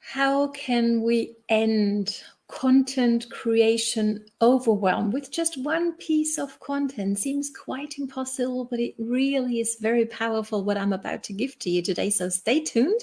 How can we end content creation overwhelm with just one piece of content? Seems quite impossible, but it really is very powerful what I'm about to give to you today. So stay tuned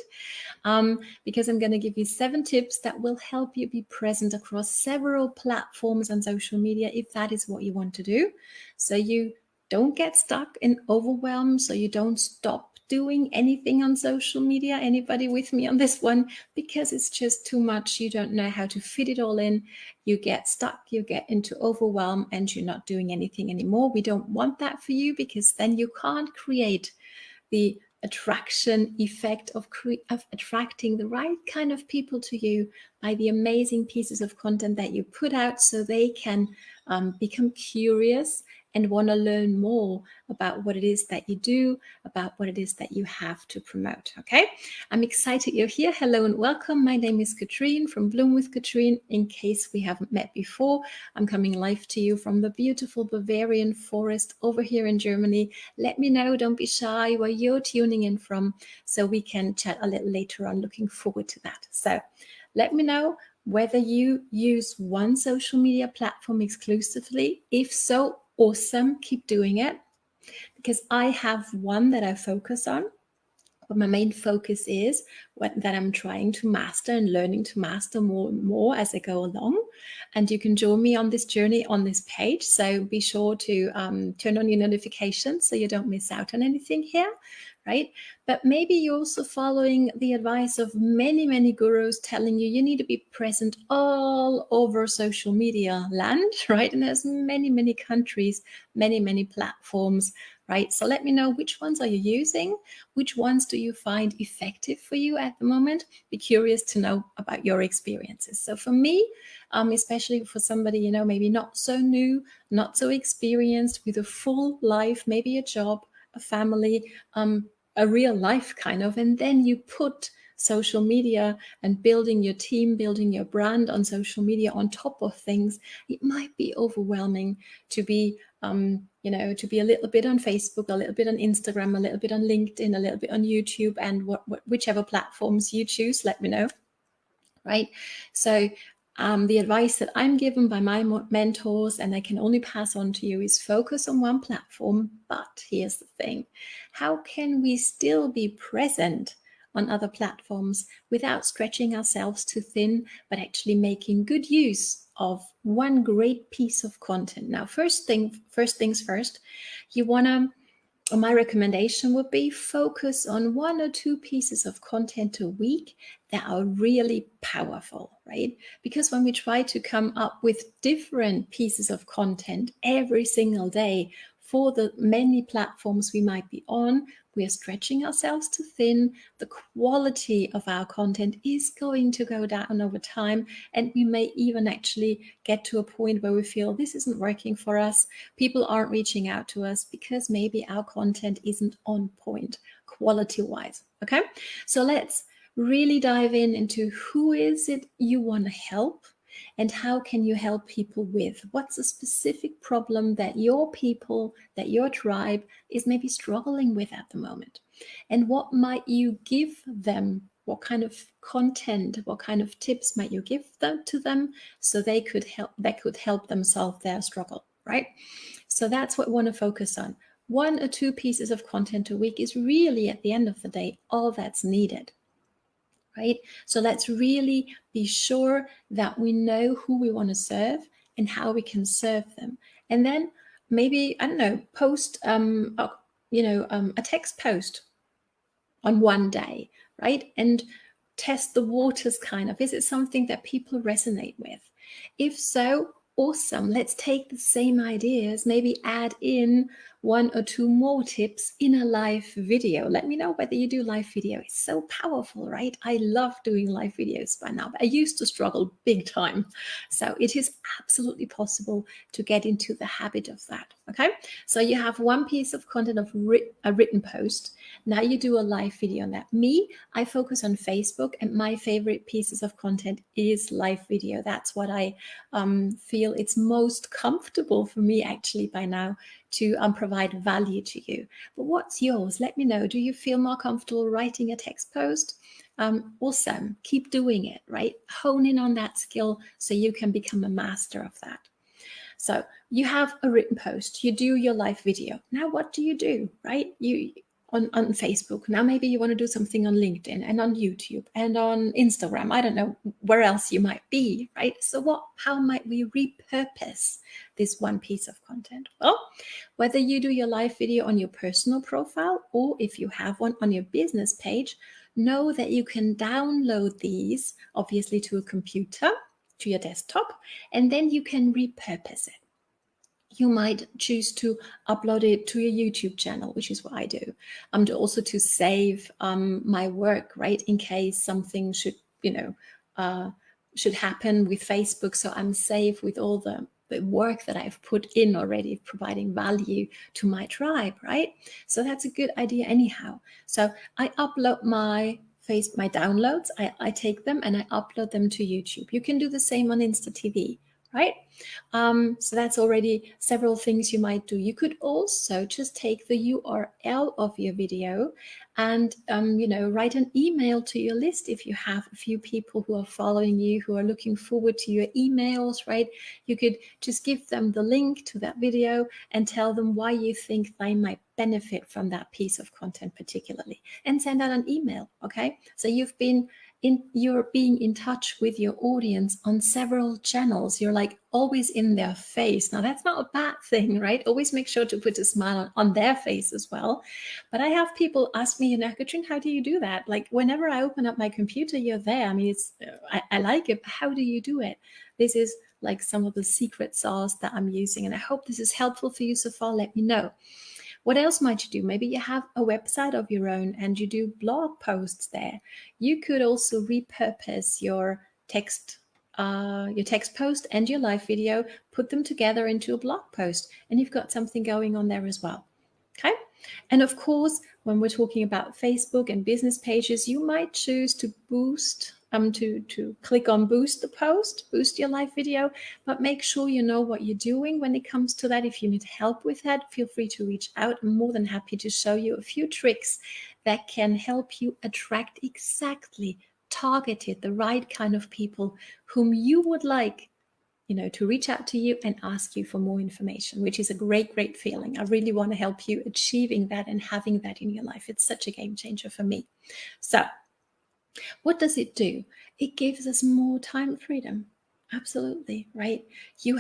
because I'm going to give you 7 tips that will help you be present across several platforms on social media if that is what you want to do. So you don't get stuck in overwhelm, so you don't stop doing anything on social media. Anybody with me on this one? Because it's just too much. You don't know how to fit it all in. You get stuck, you get into overwhelm, and you're not doing anything anymore. We don't want that for you, because then you can't create the attraction effect of attracting the right kind of people to you by the amazing pieces of content that you put out, so they can become curious and want to learn more about what it is that you do, about what it is that you have to promote. Okay, I'm excited you're here. Hello and welcome. My name is Katrin from Bloom with Katrin. In case we haven't met before, I'm coming live to you from the beautiful Bavarian forest over here in Germany. Let me know, don't be shy, where you're tuning in from, so we can chat a little later on. Looking forward to that. So let me know whether you use one social media platform exclusively. If so, awesome, keep doing it, because I have one that I focus on. But my main focus is that I'm trying to master and learning to master more and more as I go along. And you can join me on this journey on this page. So be sure to turn on your notifications so you don't miss out on anything here, right? But maybe you're also following the advice of many, many gurus telling you need to be present all over social media land, right? And there's many, many countries, many, many platforms, right? So let me know, which ones are you using? Which ones do you find effective for you at the moment? Be curious to know about your experiences. So for me, especially for somebody, maybe not so new, not so experienced, with a full life, maybe a job, a family, a real life kind of, and then you put social media and building your team, building your brand on social media on top of things, it might be overwhelming to be to be a little bit on Facebook, a little bit on Instagram, a little bit on LinkedIn, a little bit on YouTube, and whichever platforms you choose, let me know, right? So the advice that I'm given by my mentors, and I can only pass on to you, is focus on one platform. But here's the thing: how can we still be present on other platforms without stretching ourselves too thin, but actually making good use of one great piece of content? Now, first things first, you want to, my recommendation would be, focus on 1 or 2 pieces of content a week that are really powerful, right? Because when we try to come up with different pieces of content every single day for the many platforms we might be on, we are stretching ourselves too thin. The quality of our content is going to go down over time, and we may even actually get to a point where we feel this isn't working for us. People aren't reaching out to us because maybe our content isn't on point quality-wise. Okay, so let's really dive into who is it you want to help, and how can you help people with? What's a specific problem that your people, that your tribe is maybe struggling with at the moment? And what might you give them? What kind of content, what kind of tips might you give them to them so they could help them solve their struggle, right? So that's what we want to focus on. 1 or 2 pieces of content a week is really, at the end of the day, all that's needed. Right? So let's really be sure that we know who we want to serve and how we can serve them. And then maybe, I don't know, post, a text post on one day, right? And test the waters kind of. Is it something that people resonate with? If so, awesome. Let's take the same ideas, maybe add in 1 or 2 more tips in a live video. Let me know whether you do live video. It's so powerful, right? I love doing live videos by now, but I used to struggle big time. So it is absolutely possible to get into the habit of that. Okay, so you have 1 piece of content of a written post. Now you do a live video on that. Me, I focus on Facebook, and my favorite pieces of content is live video. That's what I feel it's most comfortable for me actually by now to provide value to you. But what's yours? Let me know. Do you feel more comfortable writing a text post? Awesome. Keep doing it, right? Hone in on that skill so you can become a master of that. So you have a written post, you do your live video. Now what do, right? You on Facebook. Now maybe you want to do something on LinkedIn and on YouTube and on Instagram. I don't know where else you might be, right? So how might we repurpose this one piece of content? Well, whether you do your live video on your personal profile or if you have one on your business page, know that you can download these obviously to a computer, to your desktop, and then you can repurpose it. You might choose to upload it to your YouTube channel, which is what I do. Also to save my work, right? In case something should happen with Facebook. So I'm safe with all the work that I've put in already, providing value to my tribe, right? So that's a good idea anyhow. So I upload my downloads, I take them and I upload them to YouTube. You can do the same on Insta TV, right? So that's already several things you might do. You could also just take the URL of your video and, write an email to your list if you have a few people who are following you, who are looking forward to your emails, right? You could just give them the link to that video and tell them why you think they might benefit from that piece of content particularly, and send out an email, okay? So you're being in touch with your audience on several channels. You're like always in their face. Now that's not a bad thing, right? Always make sure to put a smile on their face as well. But I have people ask me, Katrin, how do you do that? Like whenever I open up my computer, you're there. I mean, I like it, but how do you do it? This is like some of the secret sauce that I'm using. And I hope this is helpful for you so far. Let me know. What else might you do? Maybe you have a website of your own and you do blog posts there. You could also repurpose your text post and your live video, put them together into a blog post, and you've got something going on there as well. Okay. And of course, when we're talking about Facebook and business pages, you might choose to boost, to click on boost the post, boost your live video, but make sure you know what you're doing when it comes to that. If you need help with that, feel free to reach out. I'm more than happy to show you a few tricks that can help you attract exactly targeted, the right kind of people whom you would like to reach out to you and ask you for more information, which is a great, great feeling. I really want to help you achieving that and having that in your life. It's such a game changer for me. So what does it do? It gives us more time freedom. Absolutely, right? You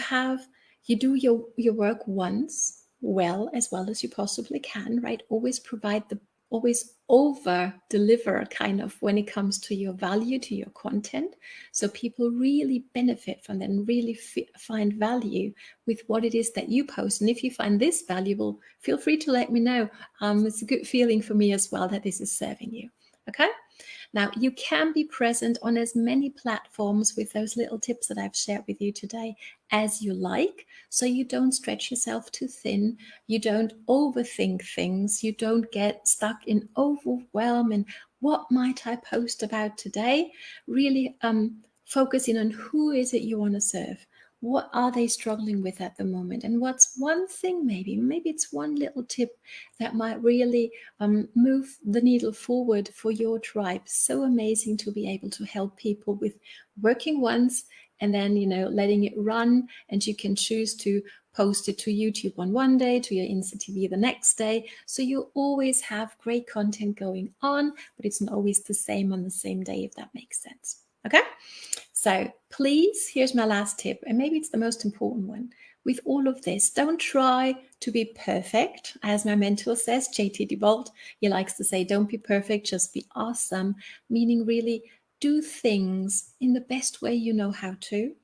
do your work once, as well as you possibly can, right? Always over deliver kind of when it comes to your value, to your content. So people really benefit from that and really find value with what it is that you post. And if you find this valuable, feel free to let me know. It's a good feeling for me as well that this is serving you. Okay. Now, you can be present on as many platforms with those little tips that I've shared with you today as you like, so you don't stretch yourself too thin, you don't overthink things, you don't get stuck in overwhelm and what might I post about today. Really focusing on who is it you want to serve. What are they struggling with at the moment? And what's one thing, maybe it's one little tip that might really move the needle forward for your tribe. So amazing to be able to help people with working once and then, letting it run. And you can choose to post it to YouTube on one day, to your Insta TV the next day. So you always have great content going on, but it's not always the same on the same day, if that makes sense. Okay. So please, here's my last tip, and maybe it's the most important one. With all of this, don't try to be perfect. As my mentor says, JT DeBolt, he likes to say, don't be perfect, just be awesome. Meaning really do things in the best way you know how to.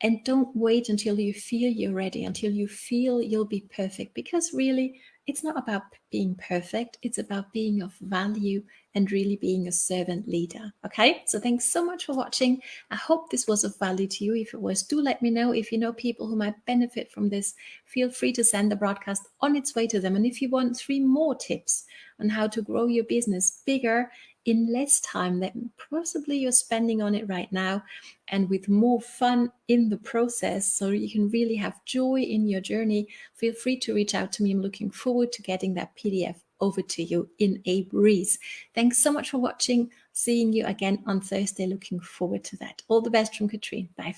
And don't wait until you feel you're ready, until you feel you'll be perfect. Because really, it's not about being perfect. It's about being of value and really being a servant leader. Okay, so thanks so much for watching. I hope this was of value to you. If it was, do let me know. If you know people who might benefit from this, feel free to send the broadcast on its way to them. And if you want 3 more tips on how to grow your business bigger in less time than possibly you're spending on it right now, and with more fun in the process, so you can really have joy in your journey, feel free to reach out to me. I'm looking forward to getting that PDF over to you in a breeze. Thanks so much for watching. Seeing you again on Thursday. Looking forward to that. All the best from Katrin. Bye.